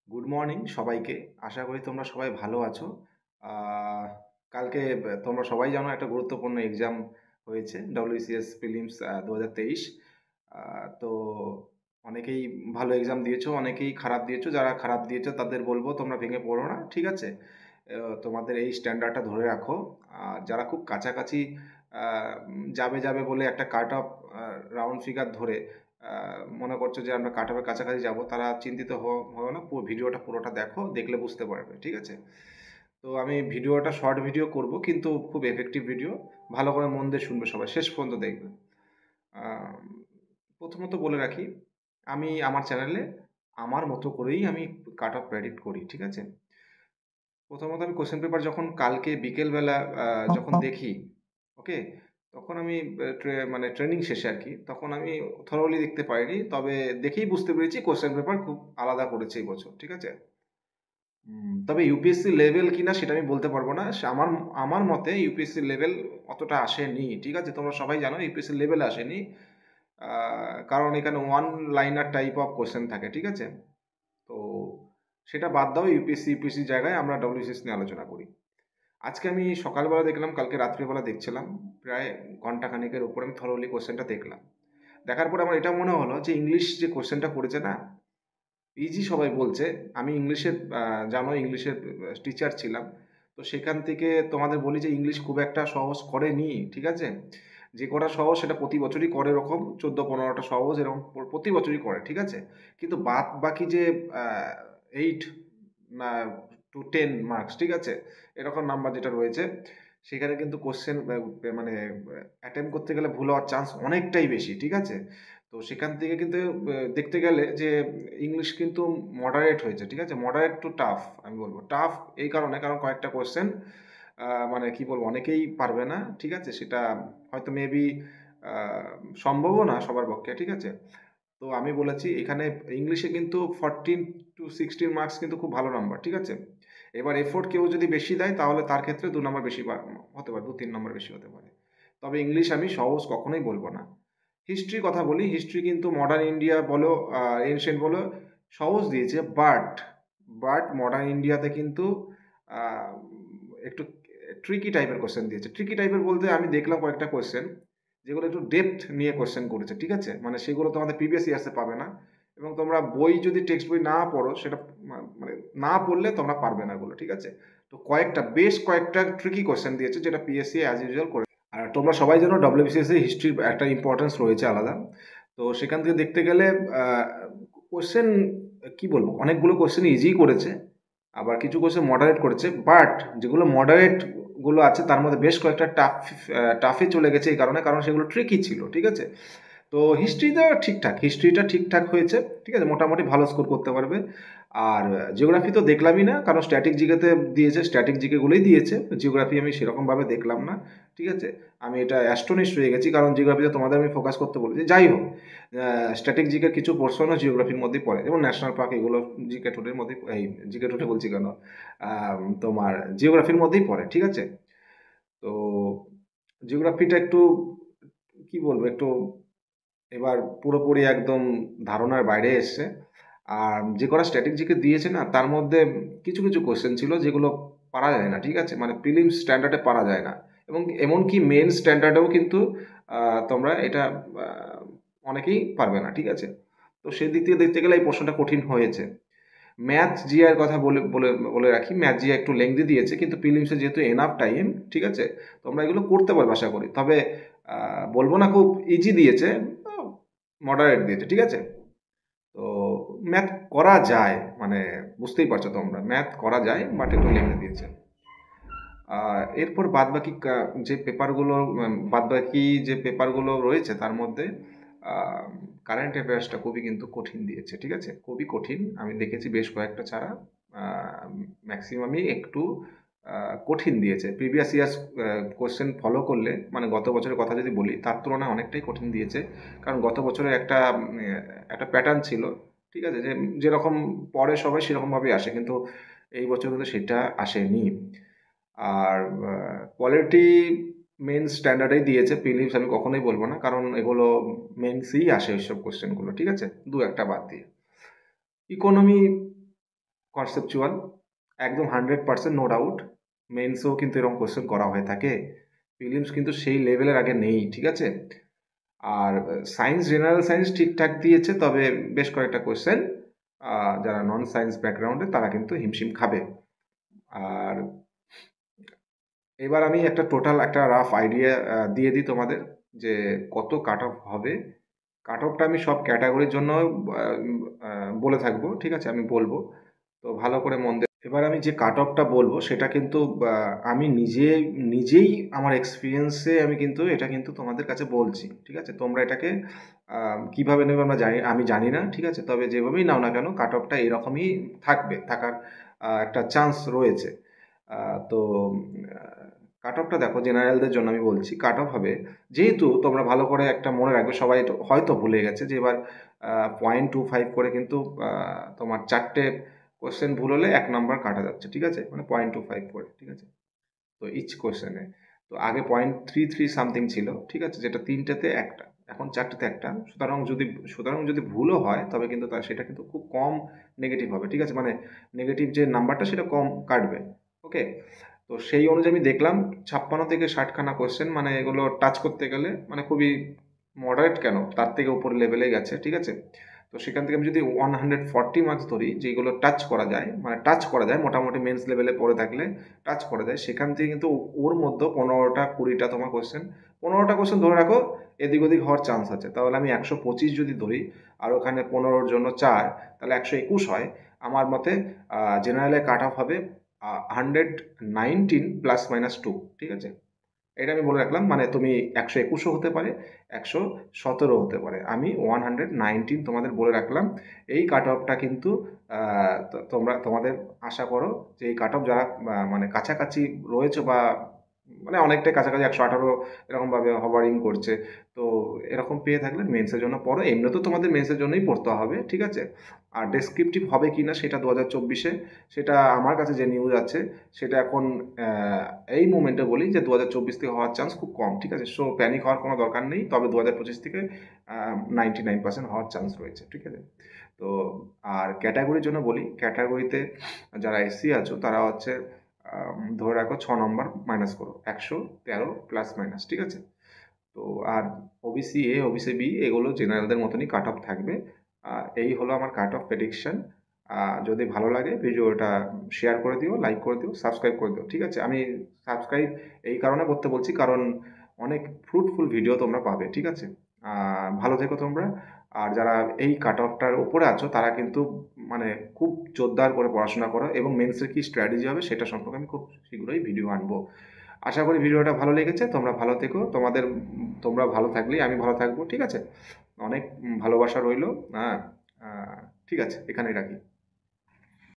Good morning সবাইকে। আশা করি তোমরা সবাই ভালো আছো। আহ, কালকে তোমরা সবাই জানো একটা গুরুত্বপূর্ণ এক্সাম হয়েছে, ডব্লিউবিসিএস প্রিলিমস 2023। তো অনেকেই ভালো এক্সাম দিয়েছো, অনেকেই খারাপ দিয়েছো। যারা খারাপ দিয়েছো তাদের বলবো তোমরা ভেঙে পড়ো না, ঠিক আছে? তোমাদের এই স্ট্যান্ডার্ডটা ধরে রাখো। আর যারা খুব কাছাকাছি যাবে যাবে বলে একটা কাট অফ রাউন্ড ফিগার ধরে মনে করছো যে আমরা কাট অফের কাছাকাছি যাব, তারা চিন্তিত হও না। পুরো ভিডিওটা পুরোটা দেখো, দেখলে বুঝতে পারবে, ঠিক আছে? তো আমি ভিডিওটা শর্ট ভিডিও করব, কিন্তু খুব এফেক্টিভ ভিডিও। ভালো করে মন দিয়ে শুনবে, সবাই শেষ পর্যন্ত দেখবে। আহ, প্রথমত বলে রাখি, আমি আমার চ্যানেলে আমার মতো করেই আমি কাট অফ প্রেডিক্ট করি, ঠিক আছে? প্রথমত আমি কোশ্চেন পেপার যখন কালকে বিকেলবেলা যখন দেখি, ওকে, তখন আমি মানে ট্রেনিং শেষে আর কি, তখন আমি থরোলি দেখতে পাইনি, তবে দেখেই বুঝতে পেরেছি কোশ্চেন পেপার খুব আলাদা করেছে এই বছর, ঠিক আছে? তবে ইউপিএসসি লেভেল কিনা সেটা আমি বলতে পারবো না। আমার আমার মতে ইউপিএসসি লেভেল অতটা আসেনি, ঠিক আছে? তোমরা সবাই জানো ইউপিএসসি লেভেল আসেনি। কারণ এখানে one liner type of question থাকে, ঠিক আছে? তো সেটা বাদ দাও, ইউপিএসসি জায়গায় আমরা ডব্লিউবিসিএস নিয়ে আলোচনা করি। আজকে আমি সকালবেলা দেখলাম, কালকে রাত্রিবেলা দেখছিলাম, প্রায় ঘন্টা খানেকের উপর আমি থরোলি কোশ্চেনটা দেখলাম। দেখার পরে আমার এটা মনে হলো যে ইংলিশ যে কোশ্চেনটা করেছে না, ইজি সবাই বলছে। আমি ইংলিশের জানো ইংলিশের টিচার ছিলাম, তো সেখান থেকে তোমাদের বলি যে ইংলিশ খুব একটা সহজ করেনি, ঠিক আছে? যে কটা সহজ সেটা প্রতি বছরই করে, এরকম 14-15টা সহজ এরকম প্রতি বছরই করে, ঠিক আছে? কিন্তু বাদ বাকি যে 8 টু 10 মার্কস, ঠিক আছে, এরকম নাম্বার যেটা রয়েছে, সেখানে কিন্তু কোশ্চেন মানে অ্যাটেম্প করতে গেলে ভুল হওয়ার চান্স অনেকটাই বেশি, ঠিক আছে? তো সেখান থেকে কিন্তু দেখতে গেলে যে ইংলিশ কিন্তু মডারেট হয়েছে, ঠিক আছে? মডারেট টু টাফ আমি বলবো। টাফ এই কারণে, কারণ কয়েকটা কোশ্চেন মানে কি বলবো, অনেকেই পারবে না, ঠিক আছে? সেটা হয়তো মেবি সম্ভবও না সবার পক্ষে, ঠিক আছে? তো আমি বলেছি এখানে ইংলিশে কিন্তু 14 to 16 মার্কস কিন্তু খুব ভালো নাম্বার, ঠিক আছে? এবার এফোর্ট কেউ যদি বেশি দেয় তাহলে তার ক্ষেত্রে 2 নম্বর বেশি হতে পারে, 2-3 নম্বর বেশি হতে পারে। তবে ইংলিশ আমি সহজ কখনোই বলবো না। হিস্ট্রির কথা বলি, হিস্ট্রি কিন্তু মডার্ন ইন্ডিয়া বলো এনশিয়েন্ট বলো সহজ দিয়েছে, বাট মডার্ন ইন্ডিয়াতে কিন্তু আহ, একটু ট্রিকি টাইপের কোশ্চেন দিয়েছে। ট্রিকি টাইপের বলতে আমি দেখলাম কয়েকটা কোশ্চেন যেগুলো একটু ডেপথ নিয়ে কোশ্চেন করেছে, ঠিক আছে? মানে সেগুলো তোমাদের প্রিভিয়াস ইয়ার্সে পাবে না, এবং তোমরা বই যদি টেক্সট বই না পড়ো সেটা মানে না পড়লে তোমরা পারবে না এগুলো, ঠিক আছে? তো বেশ কয়েকটা ট্রিকি কোশ্চেন দিয়েছে, যেটা পিএসসি অ্যাজ ইউজুয়াল করে। আর তোমরা সবাই জানো ডব্লিউবিসিএস এর হিস্ট্রির একটা ইম্পর্টেন্স রয়েছে আলাদা। তো সেখান থেকে দেখতে গেলে কোশ্চেন কি বলবো, অনেকগুলো কোশ্চেন ইজি করেছে, আবার কিছু কোশ্চেন মডারেট করেছে। বাট যেগুলো মডারেট গুলো আছে তার মধ্যে বেশ কয়েকটা টাফে চলে গেছে, এই কারণে, কারণ সেগুলো ট্রিকি ছিল, ঠিক আছে? তো হিস্ট্রিটা ঠিকঠাক হয়েছে, ঠিক আছে, মোটামুটি ভালো স্কোর করতে পারবে। আর জিওগ্রাফি তো দেখলামই না, কারণ স্ট্যাটিক জিকেতে দিয়েছে, স্ট্যাটিক জিকেগুলোই দিয়েছে। জিওগ্রাফি আমি সেরকমভাবে দেখলাম না, ঠিক আছে? আমি এটা অ্যাস্টোনিশ হয়ে গেছি, কারণ জিওগ্রাফিতে তোমাদের আমি ফোকাস করতে বলেছি। যাই হোক, স্ট্যাটিক জিকের কিছু পোর্শনও জিওগ্রাফির মধ্যেই পড়ে, যেমন ন্যাশনাল পার্ক, এগুলো জিকে টুটের মধ্যেই, এই জিকে টুটে বলছি কেন, তোমার জিওগ্রাফির মধ্যেই পড়ে, ঠিক আছে? তো জিওগ্রাফিটা একটু কি বলবো, একটু এবার পুরোপুরি একদম ধারণার বাইরে এসছে। আর যে কটা স্ট্র্যাটেজিকে দিয়েছে না, তার মধ্যে কিছু কিছু কোশ্চেন ছিল যেগুলো পারা যায় না, ঠিক আছে? মানে প্রিলিম স্ট্যান্ডার্ডে পারা যায় না, এবং এমনকি মেন স্ট্যান্ডার্ডেও কিন্তু তোমরা এটা আহ, অনেকেই পারবে না, ঠিক আছে? তো সেই দিক থেকে দেখতে গেলে এই প্রশ্নটা কঠিন হয়েছে। ম্যাথ জিআর কথা বলে বলে বলে রাখি, ম্যাথ জিআই একটু লেংদি দিয়েছে, কিন্তু প্রিলিমসে যেহেতু এনাফ টাইম, ঠিক আছে, তোমরা এগুলো করতে পারবে আশা করি। তবে বলবো না খুব ইজি দিয়েছে, মডারেট দিয়েছে, ঠিক আছে? তো ম্যাথ করা যায়, মানে বুঝতেই পারছো তোমরা, ম্যাথ করা যায়, বাট একটু লেগে দিয়েছে। এরপর বাদবাকি যে পেপারগুলো রয়েছে তার মধ্যে কারেন্ট অ্যাফেয়ার্সটা খুবই কিন্তু কঠিন দিয়েছে, ঠিক আছে? খুবই কঠিন, আমি দেখেছি বেশ কয়েকটা ছাড়া ম্যাক্সিমামই একটু কঠিন দিয়েছে। প্রিভিয়াস ইয়ার্স কোশ্চেন ফলো করলে, মানে গত বছরের কথা যদি বলি, তার তুলনায় অনেকটাই কঠিন দিয়েছে। কারণ গত বছরে একটা প্যাটার্ন ছিল, ঠিক আছে, যে যেরকম পরে সবাই সেরকমভাবেই আসে, কিন্তু এই বছর কিন্তু সেটা আসেনি। আর কোয়ালিটি মেন স্ট্যান্ডার্ডেই দিয়েছে, প্রিলিমস আমি কখনোই বলবো না, কারণ এগুলো মেন্সেই আসে ওইসব কোশ্চেনগুলো, ঠিক আছে, দু একটা বাদ দিয়ে। ইকোনমি কনসেপচুয়াল, একদম 100% নো ডাউট। মেন্সেও কিন্তু এরকম কোয়েশ্চেন করা হয়ে থাকে, প্রিলিমস কিন্তু সেই লেভেলের আগে নেই, ঠিক আছে। আর সায়েন্স, জেনারেল সায়েন্স ঠিকঠাক দিয়েছে, তবে বেশ কয়েকটা কোয়েশ্চেন যারা নন সায়েন্স ব্যাকগ্রাউন্ডে তারা কিন্তু হিমশিম খাবে। আর এবার আমি একটা টোটাল একটা রাফ আইডিয়া দিয়ে দিই তোমাদের যে কত কাট অফ হবে। কাট অফটা আমি সব ক্যাটাগরির জন্য বলে থাকবো, ঠিক আছে, আমি বলবো, তো ভালো করে মন দিয়ে এবার আমি যে কাট অফটা বলবো সেটা কিন্তু আমি নিজেই আমার এক্সপিরিয়েন্সে আমি কিন্তু এটা কিন্তু তোমাদের কাছে বলছি, ঠিক আছে। তোমরা এটাকে কিভাবে নেবে আমি জানি না, ঠিক আছে, তবে যেভাবেই নাও না কেন কাট অফটা এরকমই থাকার একটা চান্স রয়েছে। তো কাট অফটা দেখো, জেনারেলদের জন্য আমি বলছি কাট অফ হবে, যেহেতু তোমরা ভালো করে একটা মনে রাখবে, সবাই হয়তো ভুলে গেছে যে এবার 0.25 করে কিন্তু তোমার 4টে কোশ্চেন ভুল হলে 1 নাম্বার কাটা যাচ্ছে, ঠিক আছে, মানে 0.25 করে, ঠিক আছে। তো ইচ কোশ্চেনে তো আগে 0.33 সামথিং ছিল, ঠিক আছে, যেটা 3টেতে একটা, এখন 4টেতে একটা। সুতরাং যদি ভুলও হয় তবে কিন্তু সেটা কিন্তু খুব কম নেগেটিভ হবে, ঠিক আছে, মানে নেগেটিভ যে নাম্বারটা সেটা কম কাটবে। ওকে, তো সেই অনুযায়ী আমি দেখলাম 56 থেকে 60খানা কোশ্চেন, মানে এগুলো টাচ করতে গেলে মানে খুবই মডারেট, কেন তার থেকে উপর লেভেলে গেছে, ঠিক আছে। তো সেখান থেকে আমি যদি 140 মার্কস ধরি যেগুলো টাচ করা যায়, মানে টাচ করা যায় মোটামুটি মেন্স লেভেলে পড়ে থাকলে টাচ করা যায়, সেখান থেকে কিন্তু ওর মধ্যে 15টা 20টা তোমার কোশ্চেন, 15টা কোশ্চেন ধরে রাখো এদিক ওদিক হওয়ার চান্স আছে, তাহলে আমি 125 যদি ধরি আর ওখানে 15-র জন্য 4, তাহলে 121 হয়। আমার মতে জেনারেলে কাট অফ হবে 119 +-2, ঠিক আছে। এটা আমি বলে রাখলাম, মানে তুমি 121ও হতে পারে, 117 হতে পারে, আমি 119 তোমাদের বলে রাখলাম। এই কাট অফটা কিন্তু তোমাদের আশা করো যে এই কাট অফ যারা মানে কাছাকাছি রয়েছে বা মানে অনেকটাই কাছাকাছি 118 এরকমভাবে হভারিং করছে, তো এরকম পেয়ে থাকলে মেন্সের জন্য পড়ো, এমনি তো তোমাদের মেন্সের জন্যই পড়তে হবে, ঠিক আছে। আর ডেসক্রিপটিভ হবে কি না সেটা 2024-এ, সেটা আমার কাছে যে নিউজ আছে সেটা এখন এই মুমেন্টে বলি যে 2024 থেকে হওয়ার চান্স খুব কম, ঠিক আছে। সো প্যানিক হওয়ার কোনো দরকার নেই, তবে 2025 থেকে 99% হওয়ার চান্স রয়েছে, ঠিক আছে। তো আর ক্যাটাগরির জন্য বলি, ক্যাটাগরিতে যারা এসসি আছো তারা হচ্ছে ধরে রাখো 6 নম্বর মাইনাস করো, 113 +-, ঠিক আছে। তো আর ওবিসি এ, ওবিসি বি এগুলো জেনারেলদের মতনই কাট অফ থাকবে। এই হলো আমার কাট অফ প্রেডিকশন। যদি ভালো লাগে ভিডিওটা শেয়ার করে দিও, লাইক করে দিও, সাবস্ক্রাইব করে দিও, ঠিক আছে। আমি সাবস্ক্রাইব এই কারণে করতে বলছি কারণ অনেক ফ্রুটফুল ভিডিও তোমরা পাবে, ঠিক আছে। ভালো থেকো তোমরা। আর যারা এই কাট অফটার উপরে আছো তারা কিন্তু মানে খুব জোরদার করে পড়াশোনা করো, এবং মেন্সের কি স্ট্র্যাটেজি হবে সেটা সম্পর্কে আমি খুব শীঘ্রই ভিডিও আনবো। আশা করি ভিডিওটা ভালো লেগেছে, তোমরা ভালো থেকো, তোমরা ভালো থাকলেই আমি ভালো থাকবো, ঠিক আছে। অনেক ভালোবাসা রইলো। হ্যাঁ, ঠিক আছে, এখানেই রাখি।